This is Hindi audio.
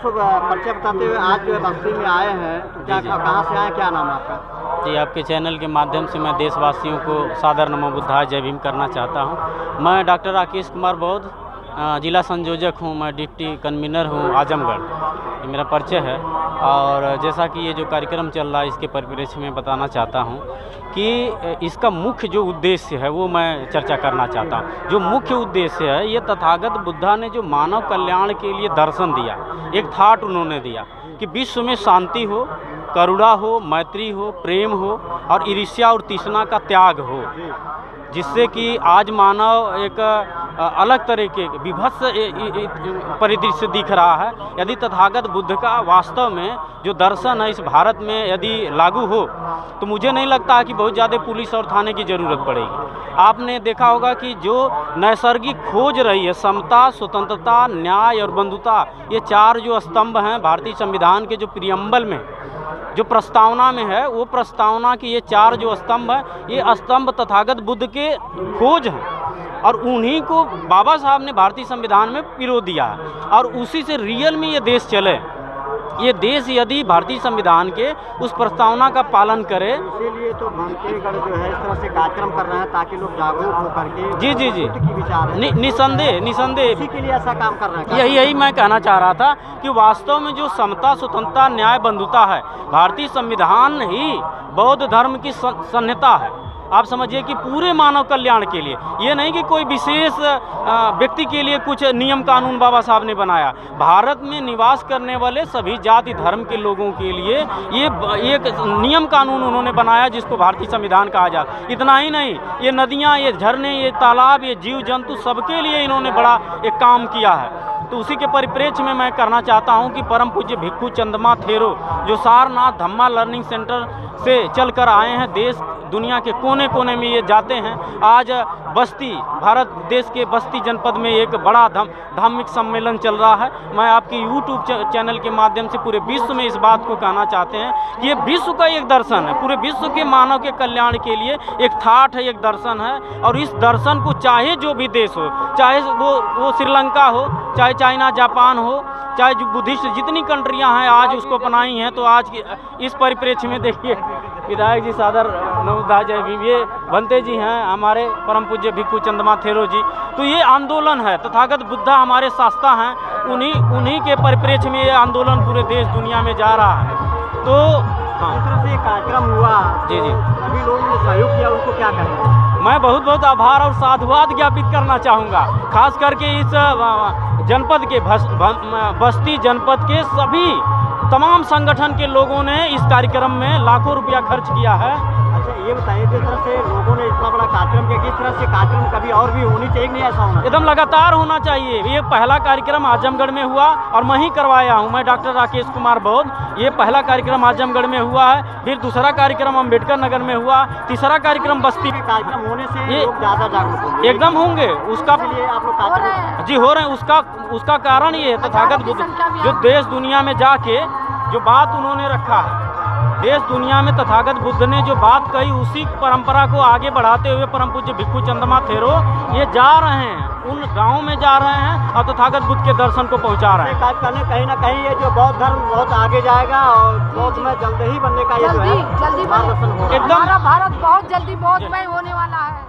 शुभ परिचय बताते हुए आज जो है बस्ती में आए हैं, क्या कहाँ से आए, क्या नाम है आपका? जी, आपके चैनल के माध्यम से मैं देशवासियों को सादर नमो बुद्धाय जय भीम करना चाहता हूं। मैं डॉक्टर राकेश कुमार बौद्ध, जिला संयोजक हूं, मैं डिप्टी कन्वीनर हूं आजमगढ़, ये मेरा परिचय है। और जैसा कि ये जो कार्यक्रम चल रहा है इसके परिप्रेक्ष्य में बताना चाहता हूं कि इसका मुख्य जो उद्देश्य है वो मैं चर्चा करना चाहता हूं। जो मुख्य उद्देश्य है, ये तथागत बुद्धा ने जो मानव कल्याण के लिए दर्शन दिया, एक थाट उन्होंने दिया कि विश्व में शांति हो, करुणा हो, मैत्री हो, प्रेम हो और ईर्ष्या और तृष्णा का त्याग हो, जिससे कि आज मानव एक अलग तरह के विभत्स परिदृश्य दिख रहा है। यदि तथागत बुद्ध का वास्तव में जो दर्शन है इस भारत में यदि लागू हो तो मुझे नहीं लगता कि बहुत ज़्यादा पुलिस और थाने की ज़रूरत पड़ेगी। आपने देखा होगा कि जो नैसर्गिक खोज रही है, समता, स्वतंत्रता, न्याय और बंधुता, ये चार जो स्तंभ हैं भारतीय संविधान के जो प्रियम्बल में, जो प्रस्तावना में है, वो प्रस्तावना की ये चार जो स्तंभ है, ये स्तंभ तथागत बुद्ध के खोज हैं और उन्हीं को बाबा साहब ने भारतीय संविधान में पिरो दिया है और उसी से रियल में ये देश चले। ये देश यदि भारतीय संविधान के उस प्रस्तावना का पालन करे, इसीलिए तो भांतेगढ़ जो है इस तरह से कार्यक्रम कर रहे हैं ताकि लोग जागरूक होकर के जी की विचार निसंदेह इसी के लिए ऐसा काम कर रहे हैं। यही मैं कहना चाह रहा था कि वास्तव में जो समता, स्वतंत्रता, न्याय, बंधुता है, भारतीय संविधान ही बौद्ध धर्म की संहिता है। आप समझिए कि पूरे मानव कल्याण के लिए, ये नहीं कि कोई विशेष व्यक्ति के लिए कुछ नियम कानून बाबा साहब ने बनाया। भारत में निवास करने वाले सभी जाति धर्म के लोगों के लिए ये एक नियम कानून उन्होंने बनाया जिसको भारतीय संविधान कहा जाता। इतना ही नहीं, ये नदियाँ, ये झरने, ये तालाब, ये जीव जंतु, सबके लिए इन्होंने बड़ा एक काम किया है। तो उसी के परिप्रेक्ष्य में मैं करना चाहता हूं कि परम पूज्य भिक्खु चंद्रमा थेरो जो सारनाथ धम्मा लर्निंग सेंटर से चल कर आए हैं, देश दुनिया के कोने कोने में ये जाते हैं। आज बस्ती, भारत देश के बस्ती जनपद में एक बड़ा धार्मिक सम्मेलन चल रहा है। मैं आपके यूट्यूब चैनल के माध्यम से पूरे विश्व में इस बात को कहना चाहते हैं कि ये विश्व का एक दर्शन है, पूरे विश्व के मानव के कल्याण के लिए एक थाट है, एक दर्शन है। और इस दर्शन को चाहे जो भी देश हो, चाहे वो श्रीलंका हो, चाहे चाइना, जापान हो, चाहे जो बुद्धिस्ट जितनी कंट्रियां हैं आज उसको अपनाई हैं। तो आज इस परिप्रेक्ष्य में देखिए विधायक जी सादर नमोबुद्धाय जय भीम, ये भंते जी हैं हमारे परम पूज्य भिक्खु चंद्रमा थेरो जी। तो ये आंदोलन है, तथागत बुद्धा हमारे शास्ता हैं, उन्हीं के परिप्रेक्ष्य में ये आंदोलन पूरे देश दुनिया में जा रहा है। तो हाँ, इस तरह से कार्यक्रम हुआ जी जी, सभी लोगों ने सहयोग किया, उनको क्या कहें? मैं बहुत बहुत आभार और साधुवाद ज्ञापित करना चाहूँगा, खास करके इस जनपद के बस्ती जनपद के सभी तमाम संगठन के लोगों ने इस कार्यक्रम में लाखों रुपया खर्च किया है। अच्छा, ये बताइए जिस तरह से लोगों ने इतना बड़ा कार्यक्रम किया, किस तरह से कार्यक्रम कभी और भी होनी चाहिए, नहीं ऐसा होना एकदम लगातार होना चाहिए। ये पहला कार्यक्रम आजमगढ़ में हुआ और मैं ही करवाया हूँ, मैं डॉक्टर राकेश कुमार बौद्ध। ये पहला कार्यक्रम आजमगढ़ में हुआ है, फिर दूसरा कार्यक्रम अम्बेडकर नगर में हुआ, तीसरा कार्यक्रम बस्ती। कार्यक्रम होने से ये ज़्यादा जागरूक एकदम होंगे, उसका लिए आप लोग कार्यक्रम जी हो रहे हैं। उसका कारण ये है तथागत बुद्ध जो देश दुनिया में जाके जो बात उन्होंने रखा है, देश दुनिया में तथागत बुद्ध ने जो बात कही, उसी परंपरा को आगे बढ़ाते हुए परम पूज्य भिक्खु चंद्रमा थेरो ये जा रहे हैं, उन गाँव में जा रहे हैं और तथागत बुद्ध के दर्शन को पहुंचा रहे हैं। कहीं ना कहीं ये जो बौद्ध धर्म बहुत आगे जाएगा और बौद्ध में जल्द ही बनने का ये जो है जल्दी मार्गदर्शन होगा। एकदम भारत बहुत जल्दी बौद्धमय होने वाला है।